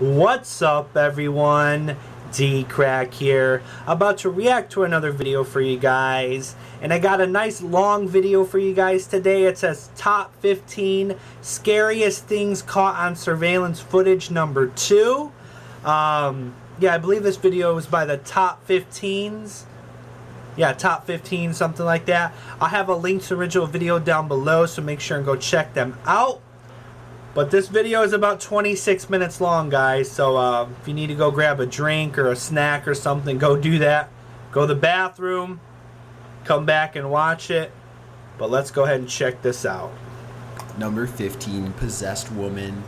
What's up, everyone? DKRACK here, about to react to another video for you guys, and I got a nice long video for you guys today. It says top 15 scariest things caught on surveillance footage number 2. Yeah, I believe this video was by the top 15s. Yeah, top 15, something like that. I'll have a link to the original video down below, so make sure and go check them out. But this video is about 26 minutes long, guys, so if you need to go grab a drink or a snack or something, go do that. Go to the bathroom, come back and watch it. But let's go ahead and check this out. Number 15, Possessed Woman.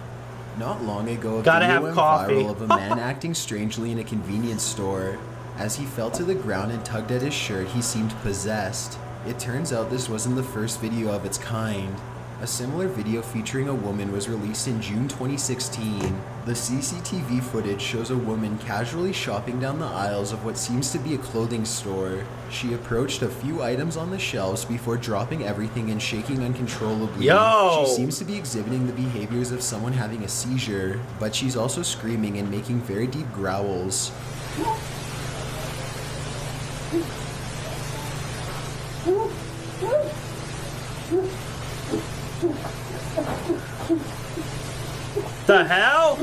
Not long ago, a Gotta video have went coffee. viral of a man acting strangely in a convenience store. As he fell to the ground and tugged at his shirt, he seemed possessed. It turns out this wasn't the first video of its kind. A similar video featuring a woman was released in June 2016. The CCTV footage shows a woman casually shopping down the aisles of what seems to be a clothing store. She approached a few items on the shelves before dropping everything and shaking uncontrollably. Yo! She seems to be exhibiting the behaviors of someone having a seizure, but she's also screaming and making very deep growls. The hell?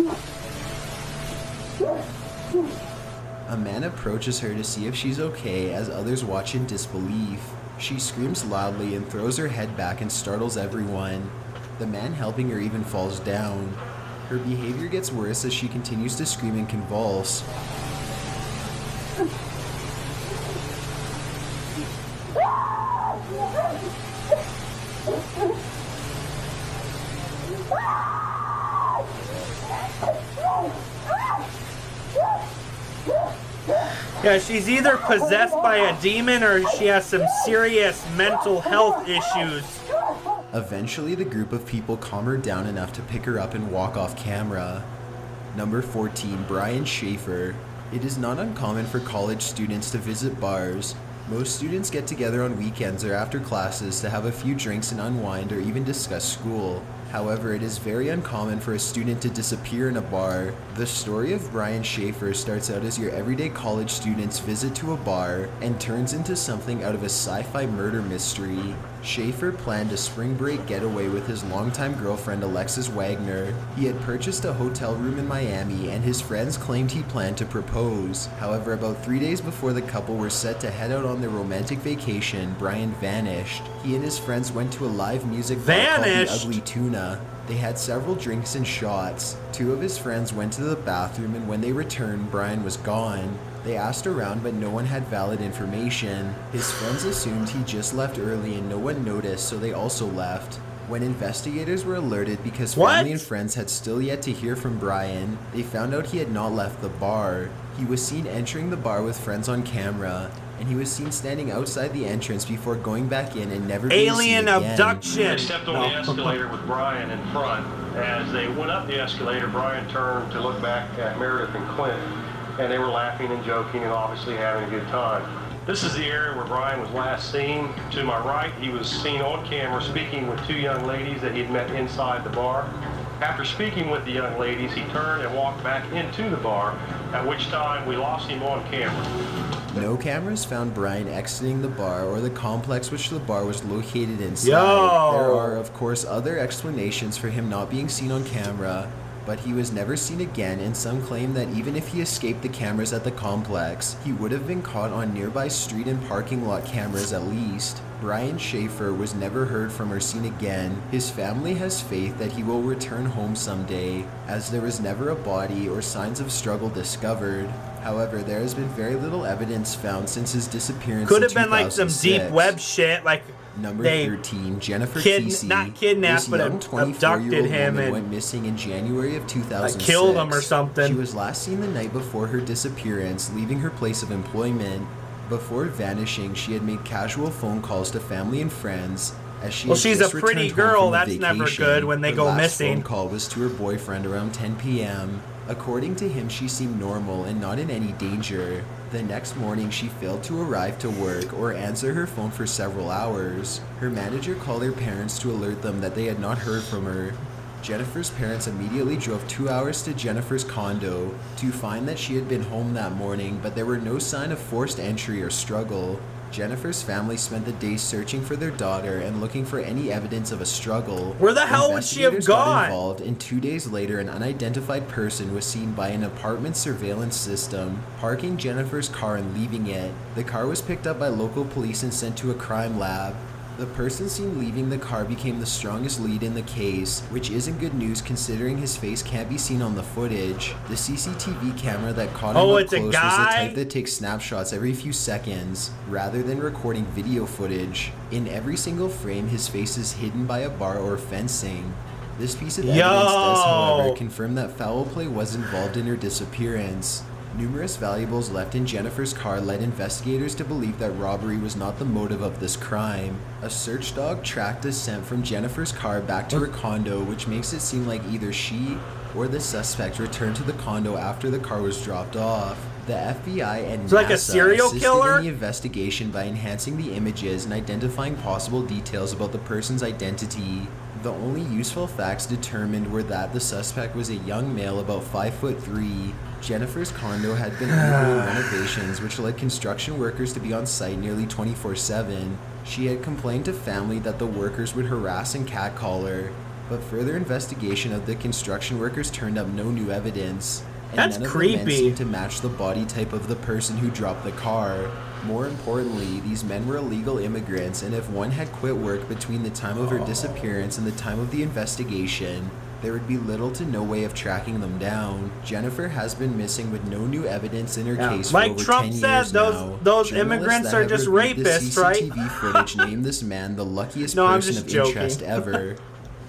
A man approaches her to see if she's okay as others watch in disbelief. She screams loudly and throws her head back and startles everyone. The man helping her even falls down. Her behavior gets worse as she continues to scream and convulse. Yeah, she's either possessed by a demon or she has some serious mental health issues. Eventually, the group of people calm her down enough to pick her up and walk off camera. Number 14, Brian Schaeffer. It is not uncommon for college students to visit bars. Most students get together on weekends or after classes to have a few drinks and unwind or even discuss school. However, it is very uncommon for a student to disappear in a bar. The story of Brian Schaeffer starts out as your everyday college student's visit to a bar and turns into something out of a sci-fi murder mystery. Schaeffer planned a spring break getaway with his longtime girlfriend Alexis Wagner. He had purchased a hotel room in Miami and his friends claimed he planned to propose. However, about 3 days before the couple were set to head out on their romantic vacation, Brian vanished. He and his friends went to a live music bar called the Ugly Tuna. They had several drinks and shots. 2 of his friends went to the bathroom and when they returned, Brian was gone. They asked around but no one had valid information. His friends assumed he just left early and no one noticed, so they also left. When investigators were alerted because family and friends had still yet to hear from Brian, they found out he had not left the bar. He was seen entering the bar with friends on camera, and he was seen standing outside the entrance before going back in and never being seen again. Alien abduction! They stepped on the escalator with Brian in front. As they went up the escalator, Brian turned to look back at Meredith and Clint, and they were laughing and joking and obviously having a good time. This is the area where Brian was last seen. To my right, he was seen on camera speaking with 2 young ladies that he'd met inside the bar. After speaking with the young ladies, he turned and walked back into the bar, at which time we lost him on camera. No cameras found Brian exiting the bar or the complex which the bar was located inside. Yo! There are, of course, other explanations for him not being seen on camera, but he was never seen again, and some claim that even if he escaped the cameras at the complex, he would have been caught on nearby street and parking lot cameras at least. Brian Schaeffer was never heard from or seen again. His family has faith that he will return home someday, as there was never a body or signs of struggle discovered. However, there has been very little evidence found since his disappearance Could in have been like some 2006. deep web shit, like Number they 13, Jennifer Kesey. not kidnapped, This but young abducted 24-year-old him woman and went missing in January of 2006. killed him or something. She was last seen the night before her disappearance, leaving her place of employment. Before vanishing, she had made casual phone calls to family and friends. As she Well, had she's just a pretty returned home girl, from a that's never vacation. good when they Her go last missing. phone call was to her boyfriend around 10 p.m. According to him, she seemed normal and not in any danger. The next morning, she failed to arrive to work or answer her phone for several hours. Her manager called her parents to alert them that they had not heard from her. Jennifer's parents immediately drove 2 hours to Jennifer's condo to find that she had been home that morning, but there were no sign of forced entry or struggle. Jennifer's family spent the day searching for their daughter and looking for any evidence of a struggle. Where the hell would she have Investigators got gone? involved, and 2 days later, an unidentified person was seen by an apartment surveillance system, parking Jennifer's car and leaving it. The car was picked up by local police and sent to a crime lab. The person seen leaving the car became the strongest lead in the case, which isn't good news considering his face can't be seen on the footage. The CCTV camera that caught him up close was the type that takes snapshots every few seconds, rather than recording video footage. In every single frame, his face is hidden by a bar or fencing. This piece of evidence does, however, confirm that foul play was involved in her disappearance. Numerous valuables left in Jennifer's car led investigators to believe that robbery was not the motive of this crime. A search dog tracked a scent from Jennifer's car back to her condo, which makes it seem like either she or the suspect returned to the condo after the car was dropped off. The FBI and NASA like a serial killer in the investigation by enhancing the images and identifying possible details about the person's identity. The only useful facts determined were that the suspect was a young male about 5'3". Jennifer's condo had been undergoing renovations, which led construction workers to be on site nearly 24/7. She had complained to family that the workers would harass and catcall her, but further investigation of the construction workers turned up no new evidence. And That's none of creepy. the men seemed to match the body type of the person who dropped the car. More importantly, these men were illegal immigrants, and if one had quit work between the time of her disappearance and the time of the investigation, there would be little to no way of tracking them down. Jennifer has been missing with no new evidence in her case for like over Trump 10 said, years now. those Journalists immigrants that are have just reviewed the rapists, right? CCTV footage named this man the luckiest No, I'm person just of joking. interest ever.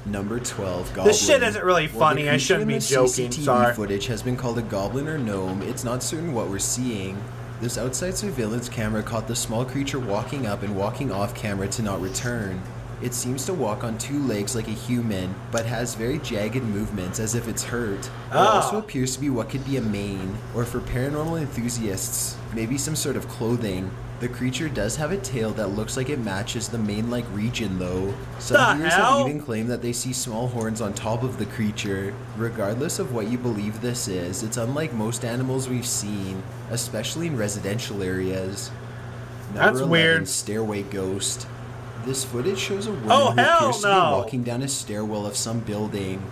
Number 12, Goblin. This shit isn't really funny. I While the shouldn't be creature in the joking. CCTV Sorry. footage has been called a goblin or gnome, it's not certain what we're seeing. This outside surveillance camera caught the small creature walking up and walking off camera to not return. It seems to walk on 2 legs like a human, but has very jagged movements as if it's hurt. It also appears to be what could be a mane, or for paranormal enthusiasts, maybe some sort of clothing. The creature does have a tail that looks like it matches the mane-like region though. Some viewers have even claimed that they see small horns on top of the creature. Regardless of what you believe this is, it's unlike most animals we've seen, especially in residential areas. That's weird. Stairway ghost. This footage shows a woman Oh, who hell appears to be no. walking down a stairwell of some building.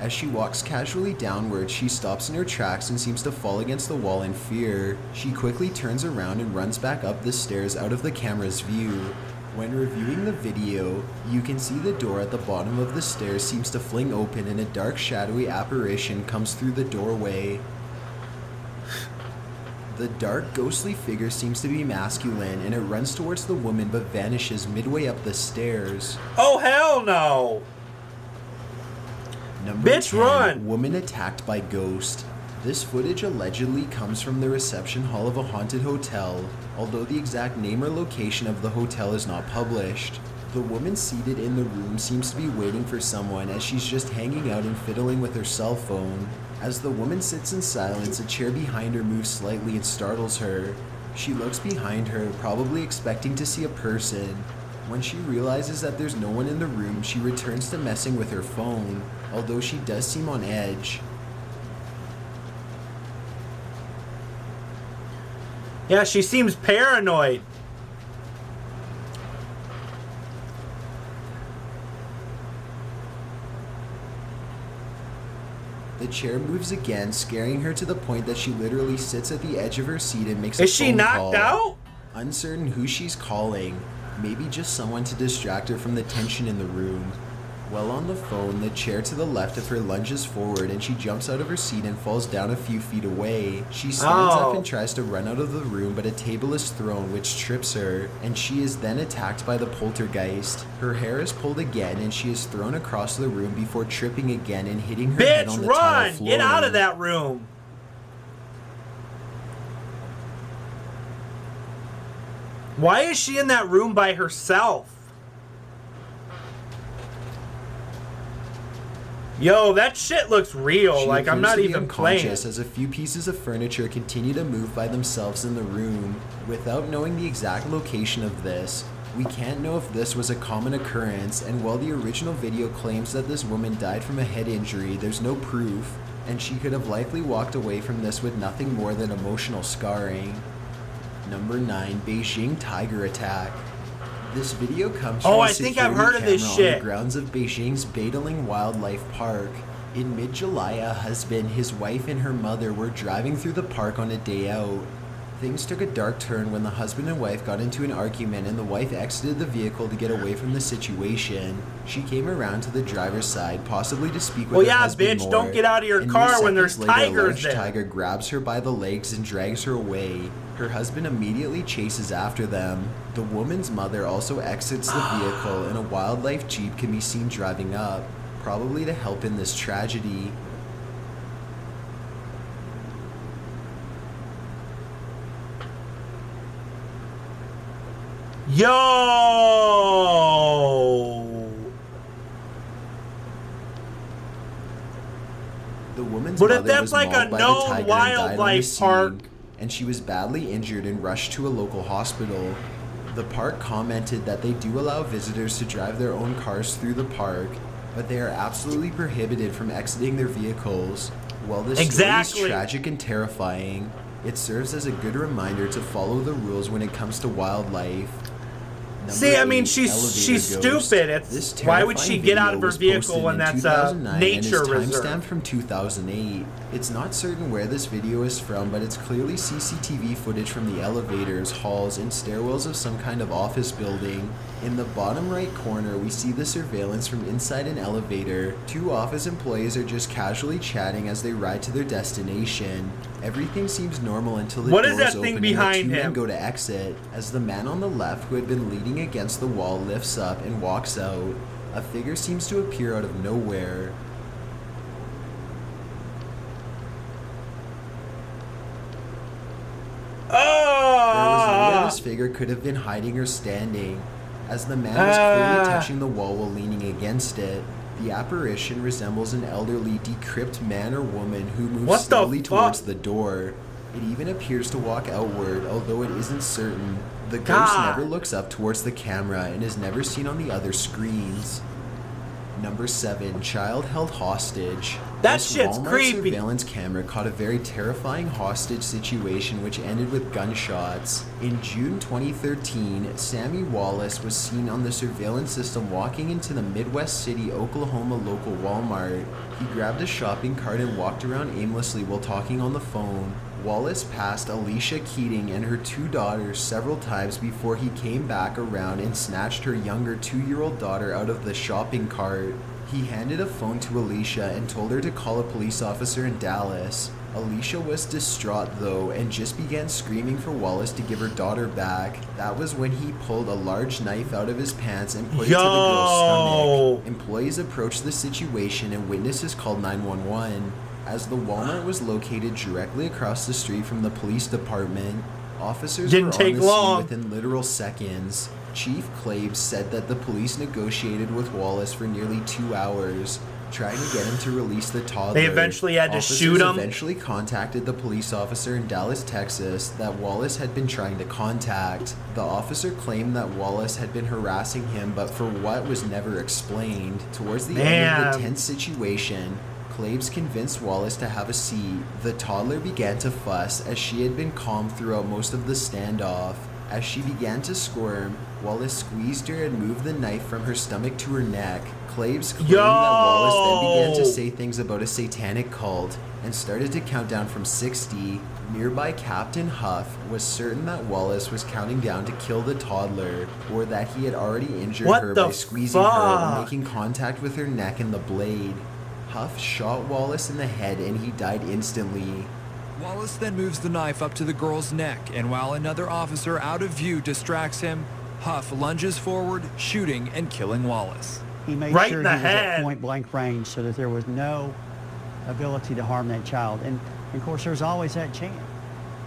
As she walks casually downward, she stops in her tracks and seems to fall against the wall in fear. She quickly turns around and runs back up the stairs out of the camera's view. When reviewing the video, you can see the door at the bottom of the stairs seems to fling open and a dark shadowy apparition comes through the doorway. The dark, ghostly figure seems to be masculine, and it runs towards the woman but vanishes midway up the stairs. Oh, hell no! Number Bitch, 10, run! Woman attacked by ghost. This footage allegedly comes from the reception hall of a haunted hotel, although the exact name or location of the hotel is not published. The woman seated in the room seems to be waiting for someone as she's just hanging out and fiddling with her cell phone. As the woman sits in silence, a chair behind her moves slightly and startles her. She looks behind her, probably expecting to see a person. When she realizes that there's no one in the room, she returns to messing with her phone, although she does seem on edge. Yeah, she seems paranoid. The chair moves again, scaring her to the point that she literally sits at the edge of her seat and makes a Is she phone knocked call. out? Uncertain who she's calling, maybe just someone to distract her from the tension in the room. While on the phone, the chair to the left of her lunges forward and she jumps out of her seat and falls down a few feet away. She stands up and tries to run out of the room, but a table is thrown which trips her, and she is then attacked by the poltergeist. Her hair is pulled again and she is thrown across the room before tripping again and hitting her head on Bitch, the tile run! floor. Get out of that room! Why is she in that room by herself? Yo, that shit looks real. She Like, I'm appears not to be even playing. unconscious as a few pieces of furniture continue to move by themselves in the room. Without knowing the exact location of this, We can't know if this was a common occurrence, and while the original video claims that this woman died from a head injury, there's no proof, and she could have likely walked away from this with nothing more than emotional scarring. Number 9, Beijing tiger attack. This video comes from I think I've heard of this on shit. the grounds of Beijing's Beiding Wildlife Park. In mid-July, a husband, his wife, and her mother were driving through the park on a day out. Things took a dark turn when the husband and wife got into an argument and the wife exited the vehicle to get away from the situation. She came around to the driver's side, possibly to speak with her husband more. Don't get out of your And car mere when there's seconds later, tigers a large there. tiger grabs her by the legs and drags her away. Her husband immediately chases after them. The woman's mother also exits the vehicle, and a wildlife jeep can be seen driving up, probably to help in this tragedy. Yo! The woman's But if mother that's was like mauled a by the known tiger and died on the wildlife scene, park. and she was badly injured and rushed to a local hospital. The park commented that they do allow visitors to drive their own cars through the park, but they are absolutely prohibited from exiting their vehicles. While this story is tragic and terrifying, it serves as a good reminder to follow the rules when it comes to wildlife. See, I mean, Number 8, she's elevator ghost. stupid. This Why would she terrifying get out video of her was vehicle posted when in that's a 2009 nature and is reserve? timestamped from 2008. It's not certain where this video is from, but it's clearly CCTV footage from the elevators, halls, and stairwells of some kind of office building. In the bottom right corner, we see the surveillance from inside an elevator. Two office employees are just casually chatting as they ride to their destination. Everything seems normal until the What doors is that open thing and the behind two men him? go to exit. As the man on the left, who had been leaning against the wall, lifts up and walks out. A figure seems to appear out of nowhere. There was no way this figure could have been hiding or standing, as the man was clearly touching the wall while leaning against it. The apparition resembles an elderly, decrepit man or woman who moves slowly towards the door. It even appears to walk outward, although it isn't certain. The ghost never looks up towards the camera and is never seen on the other screens. Number 7, child held hostage. That This shit's Walmart creepy. surveillance camera caught a very terrifying hostage situation which ended with gunshots. In June 2013, Sammy Wallace was seen on the surveillance system walking into the Midwest City, Oklahoma local Walmart. He grabbed a shopping cart and walked around aimlessly while talking on the phone. Wallace passed Alicia Keating and her 2 daughters several times before he came back around and snatched her younger 2-year-old daughter out of the shopping cart. He handed a phone to Alicia and told her to call a police officer in Dallas. Alicia was distraught though and just began screaming for Wallace to give her daughter back. That was when he pulled a large knife out of his pants and put it to the girl's stomach. Employees approached the situation and witnesses called 911. As the Walmart was located directly across the street from the police department, officers were on the scene within literal seconds. Chief Claves said that the police negotiated with Wallace for nearly 2 hours, trying to get him to release the toddler. They eventually had to shoot him. Officers eventually contacted the police officer in Dallas, Texas, that Wallace had been trying to contact. The officer claimed that Wallace had been harassing him, but for what was never explained. Towards the end of the tense situation, Claves convinced Wallace to have a seat. The toddler began to fuss as she had been calm throughout most of the standoff. As she began to squirm, Wallace squeezed her and moved the knife from her stomach to her neck. Claves claimed that Wallace then began to say things about a satanic cult and started to count down from 60. Nearby Captain Huff was certain that Wallace was counting down to kill the toddler, or that he had already injured her by squeezing her and making contact with her neck and the blade. Huff shot Wallace in the head and he died instantly. Wallace then moves the knife up to the girl's neck, and while another officer out of view distracts him, Huff lunges forward, shooting and killing Wallace. He made sure he was at point blank range so that there was no ability to harm that child. And of course, there's always that chance.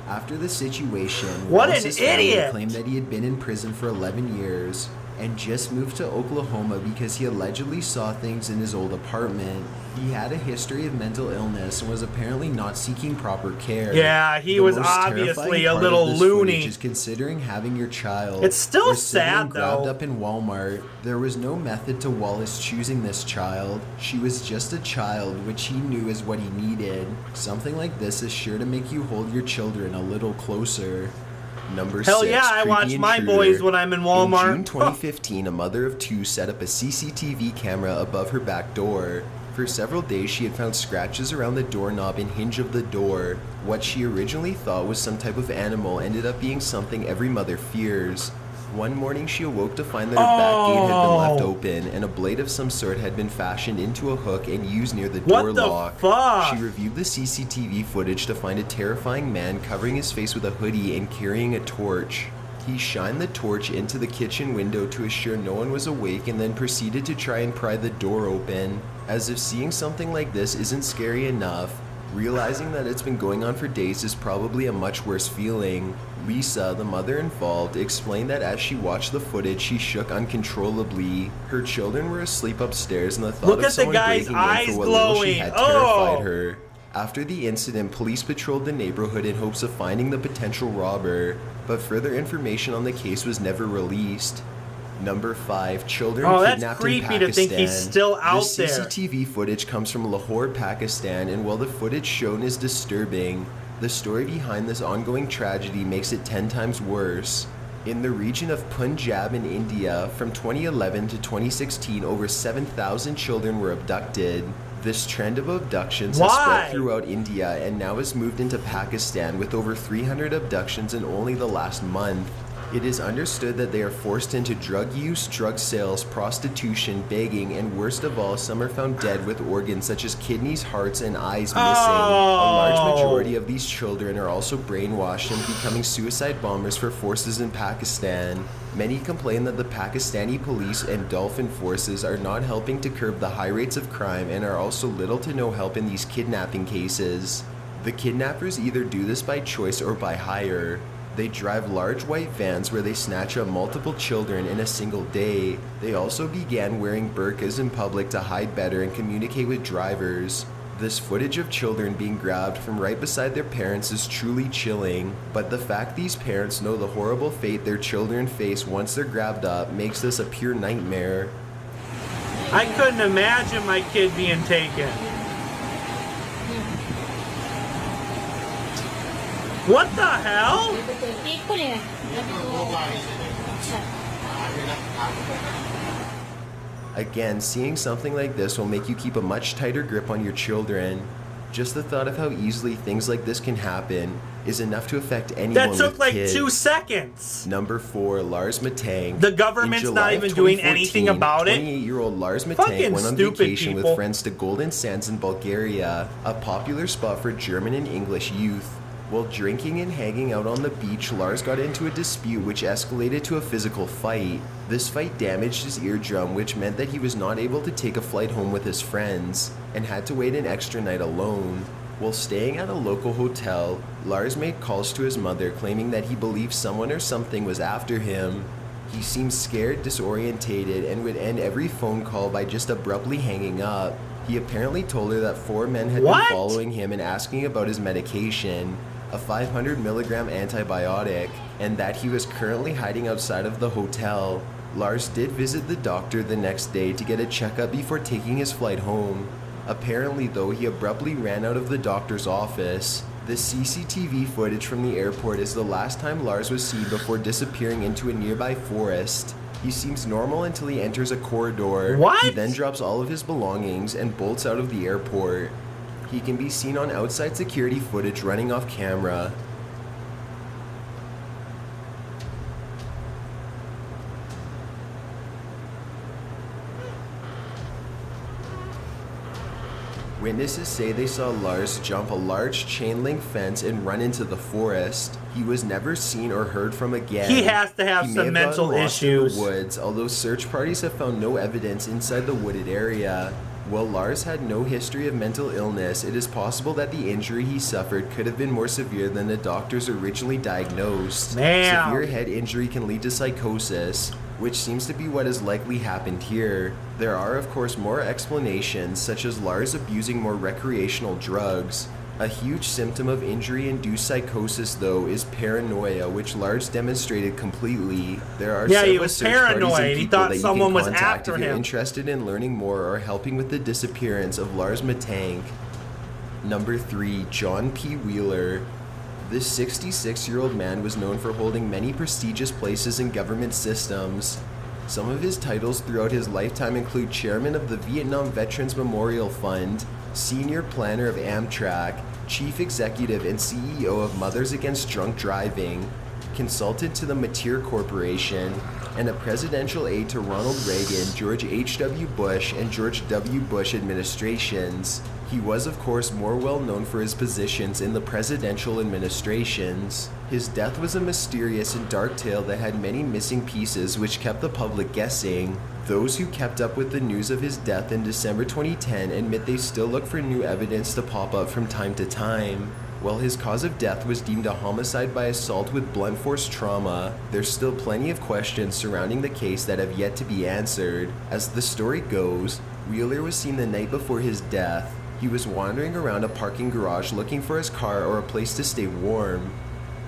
After the situation, What Wallace's an idiot! family claimed that he had been in prison for 11 years. and just moved to Oklahoma because he allegedly saw things in his old apartment. He had a history of mental illness and was apparently not seeking proper care. Yeah, he was obviously a little loony. Is considering having your child. It's still sad, grabbed though. up in Walmart. There was no method to Wallace choosing this child. She was just a child, which he knew is what he needed. Something like this is sure to make you hold your children a little closer. Number Hell 6, yeah, I watch my boys when I'm in Walmart. In June 2015, a mother of 2 set up a CCTV camera above her back door. For several days, she had found scratches around the doorknob and hinge of the door. What she originally thought was some type of animal ended up being something every mother fears. One morning, she awoke to find that her back gate had been left open, and a blade of some sort had been fashioned into a hook and used near the door lock. Fuck? She reviewed the CCTV footage to find a terrifying man covering his face with a hoodie and carrying a torch. He shined the torch into the kitchen window to assure no one was awake and then proceeded to try and pry the door open. As if seeing something like this isn't scary enough, realizing that it's been going on for days is probably a much worse feeling. Lisa, the mother involved, explained that as she watched the footage, she shook uncontrollably. Her children were asleep upstairs, and the thought of someone breaking in for what little she had terrified her. After the incident, police patrolled the neighborhood in hopes of finding the potential robber, but further information on the case was never released. Number 5, children kidnapped in Pakistan. Oh, that's creepy to think he's still out there. The CCTV footage comes from Lahore, Pakistan, and while the footage shown is disturbing, the story behind this ongoing tragedy makes it 10 times worse. In the region of Punjab in India, from 2011 to 2016, over 7,000 children were abducted. This trend of abductions has spread throughout India and now has moved into Pakistan with over 300 abductions in only the last month. It is understood that they are forced into drug use, drug sales, prostitution, begging, and worst of all, some are found dead with organs such as kidneys, hearts, and eyes missing. A large majority of these children are also brainwashed and becoming suicide bombers for forces in Pakistan. Many complain that the Pakistani police and Dolphin forces are not helping to curb the high rates of crime and are also little to no help in these kidnapping cases. The kidnappers either do this by choice or by hire. They drive large white vans where they snatch up multiple children in a single day. They also began wearing burqas in public to hide better and communicate with drivers. This footage of children being grabbed from right beside their parents is truly chilling, but the fact these parents know the horrible fate their children face once they're grabbed up makes this a pure nightmare. I couldn't imagine my kid being taken. What the hell? Again, seeing something like this will make you keep a much tighter grip on your children. Just the thought of how easily things like this can happen is enough to affect anyone That took with like kids. 2 seconds. Number 4, Lars Matang. The government's not even doing anything about it. 28-year-old Lars Matang Fucking went on stupid vacation people. with friends to Golden Sands in Bulgaria, a popular spot for German and English youth. While drinking and hanging out on the beach, Lars got into a dispute which escalated to a physical fight. This fight damaged his eardrum, which meant that he was not able to take a flight home with his friends, and had to wait an extra night alone. While staying at a local hotel, Lars made calls to his mother claiming that he believed someone or something was after him. He seemed scared, disorientated, and would end every phone call by just abruptly hanging up. He apparently told her that 4 men had been following him and asking about his medication, a 500 milligram antibiotic, and that he was currently hiding outside of the hotel. Lars did visit the doctor the next day to get a checkup before taking his flight home. Apparently, though, he abruptly ran out of the doctor's office. The CCTV footage from the airport is the last time Lars was seen before disappearing into a nearby forest. He seems normal until he enters a corridor. He then drops all of his belongings and bolts out of the airport. He can be seen on outside security footage running off camera. Witnesses say they saw Lars jump a large chain link fence and run into the forest. He was never seen or heard from again. He has to have some mental issues. In the woods, although search parties have found no evidence inside the wooded area. While Lars had no history of mental illness, it is possible that the injury he suffered could have been more severe than the doctors originally diagnosed. Severe head injury can lead to psychosis, which seems to be what has likely happened here. There are of course more explanations, such as Lars abusing more recreational drugs. A huge symptom of injury-induced psychosis, though, is paranoia, which Lars demonstrated completely. There are Yeah, he several was search parties paranoid. and He people thought that you someone can was contact after if you're him. interested in learning more or helping with the disappearance of Lars Matang. Number 3, Jon P Wheeler. This 66-year-old man was known for holding many prestigious places in government systems. Some of his titles throughout his lifetime include Chairman of the Vietnam Veterans Memorial Fund, Senior Planner of Amtrak, Chief Executive and CEO of Mothers Against Drunk Driving, Consultant to the Mateer Corporation, and a presidential aide to Ronald Reagan, George H.W. Bush, and George W. Bush administrations. He was, of course, more well known for his positions in the presidential administrations. His death was a mysterious and dark tale that had many missing pieces which kept the public guessing. Those who kept up with the news of his death in December 2010 admit they still look for new evidence to pop up from time to time. While his cause of death was deemed a homicide by assault with blunt force trauma, there's still plenty of questions surrounding the case that have yet to be answered. As the story goes, Wheeler was seen the night before his death. He was wandering around a parking garage looking for his car or a place to stay warm.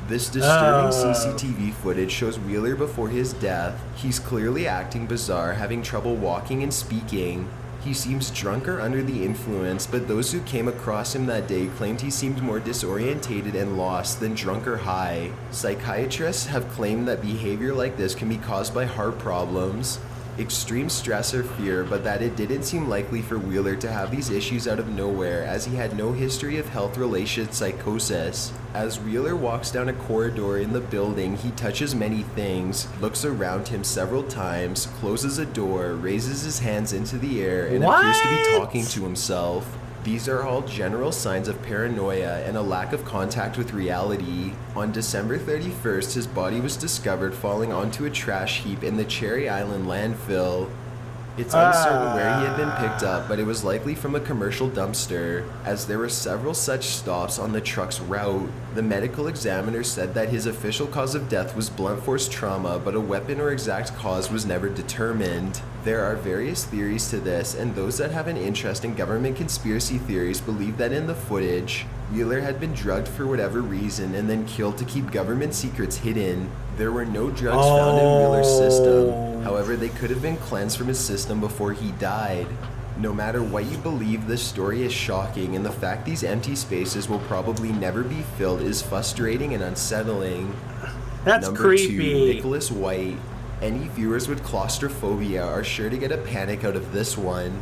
This disturbing CCTV footage shows Wheeler before his death. He's clearly acting bizarre, having trouble walking and speaking. He seems drunk or under the influence, but those who came across him that day claimed he seemed more disorientated and lost than drunk or high. Psychiatrists have claimed that behavior like this can be caused by heart problems, extreme stress or fear, but that it didn't seem likely for Wheeler to have these issues out of nowhere, as he had no history of health-related psychosis. As Wheeler walks down a corridor in the building, he touches many things, looks around him several times, closes a door, raises his hands into the air, and appears to be talking to himself. These are all general signs of paranoia and a lack of contact with reality. On December 31st, his body was discovered falling onto a trash heap in the Cherry Island landfill. It's uncertain where he had been picked up, but it was likely from a commercial dumpster, as there were several such stops on the truck's route. The medical examiner said that his official cause of death was blunt force trauma, but a weapon or exact cause was never determined. There are various theories to this, and those that have an interest in government conspiracy theories believe that in the footage, Wheeler had been drugged for whatever reason and then killed to keep government secrets hidden. There were no drugs found in Wheeler's system. However, they could have been cleansed from his system before he died. No matter what you believe, this story is shocking, and the fact these empty spaces will probably never be filled is frustrating and unsettling. That's Number creepy. 2, Nicholas White. Any viewers with claustrophobia are sure to get a panic out of this one.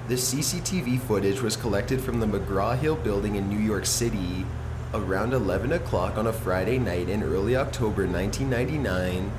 This CCTV footage was collected from the McGraw-Hill building in New York City. Around 11 o'clock on a Friday night in early October 1999,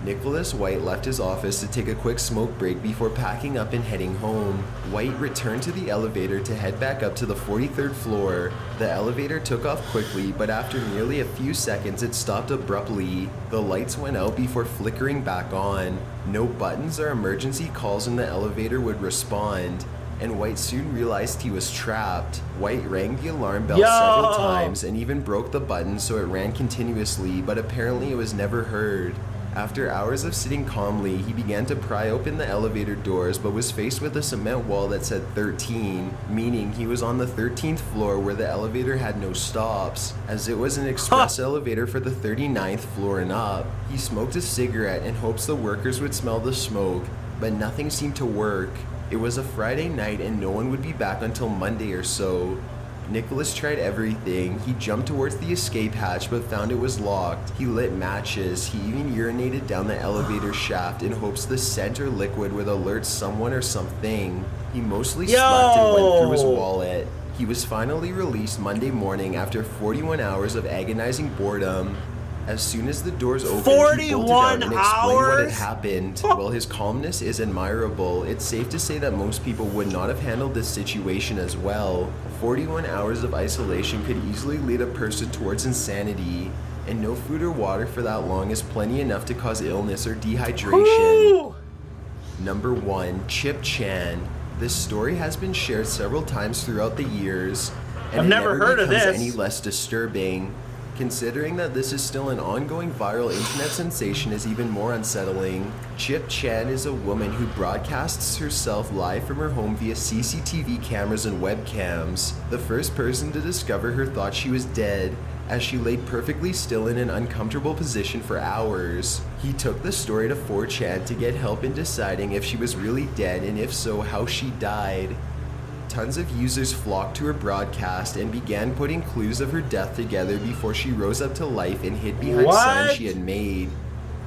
Nicholas White left his office to take a quick smoke break before packing up and heading home. White returned to the elevator to head back up to the 43rd floor. The elevator took off quickly, but after nearly a few seconds it stopped abruptly. The lights went out before flickering back on. No buttons or emergency calls in the elevator would respond, and White soon realized he was trapped. White rang the alarm bell several times and even broke the button so it ran continuously, but apparently it was never heard. After hours of sitting calmly, he began to pry open the elevator doors, but was faced with a cement wall that said 13, meaning he was on the 13th floor where the elevator had no stops, as it was an express elevator for the 39th floor and up. He smoked a cigarette in hopes the workers would smell the smoke, but nothing seemed to work. It was a Friday night and no one would be back until Monday or so. Nicholas tried everything. He jumped towards the escape hatch but found it was locked. He lit matches. He even urinated down the elevator shaft in hopes the scent or liquid would alert someone or something. He mostly slept and went through his wallet. He was finally released Monday morning after 41 hours of agonizing boredom. As soon as the doors opened, he bolted out and explained what had happened. While his calmness is admirable, it's safe to say that most people would not have handled this situation as well. 41 hours of isolation could easily lead a person towards insanity, and no food or water for that long is plenty enough to cause illness or dehydration. Number 1, Chip Chan. This story has been shared several times throughout the years, and I've never heard of becomes this. any less disturbing. Considering that this is still an ongoing viral internet sensation is even more unsettling. Chip Chan is a woman who broadcasts herself live from her home via CCTV cameras and webcams. The first person to discover her thought she was dead, as she laid perfectly still in an uncomfortable position for hours. He took the story to 4chan to get help in deciding if she was really dead, and if so, how she died. Tons of users flocked to her broadcast and began putting clues of her death together before she rose up to life and hid behind signs she had made.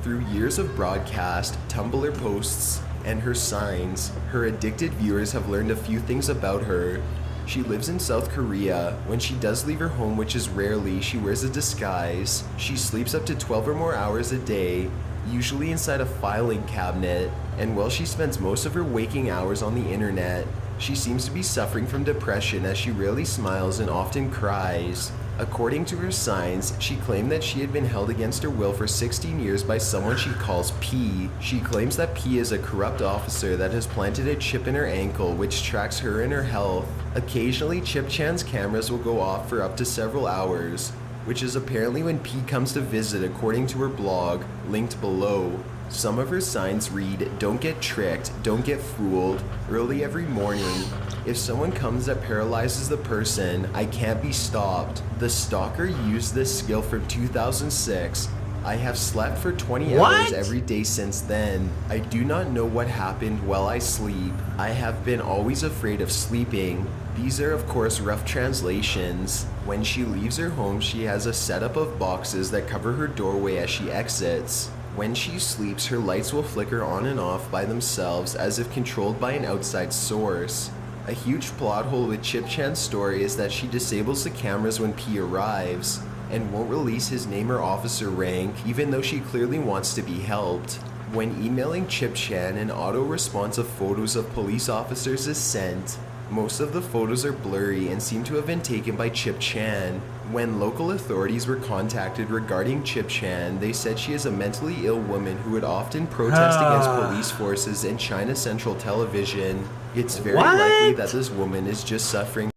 Through years of broadcast, Tumblr posts, and her signs, her addicted viewers have learned a few things about her. She lives in South Korea. When she does leave her home, which is rarely, she wears a disguise. She sleeps up to 12 or more hours a day, usually inside a filing cabinet, and while she spends most of her waking hours on the internet, she seems to be suffering from depression as she rarely smiles and often cries. According to her signs, she claimed that she had been held against her will for 16 years by someone she calls P. She claims that P is a corrupt officer that has planted a chip in her ankle which tracks her and her health. Occasionally, Chip Chan's cameras will go off for up to several hours, which is apparently when P comes to visit, according to her blog, linked below. Some of her signs read, "Don't get tricked, don't get fooled, early every morning. If someone comes that paralyzes the person, I can't be stopped. The stalker used this skill from 2006. I have slept for 20 hours every day since then. I do not know what happened while I sleep. I have been always afraid of sleeping." These are of course rough translations. When she leaves her home, she has a setup of boxes that cover her doorway as she exits. When she sleeps, her lights will flicker on and off by themselves as if controlled by an outside source. A huge plot hole with Chip Chan's story is that she disables the cameras when P arrives, and won't release his name or officer rank, even though she clearly wants to be helped. When emailing Chip Chan, an auto-response of photos of police officers is sent. Most of the photos are blurry and seem to have been taken by Chip Chan. When local authorities were contacted regarding Chip Chan, they said she is a mentally ill woman who would often protest against police forces in China Central Television. It's very likely that this woman is just suffering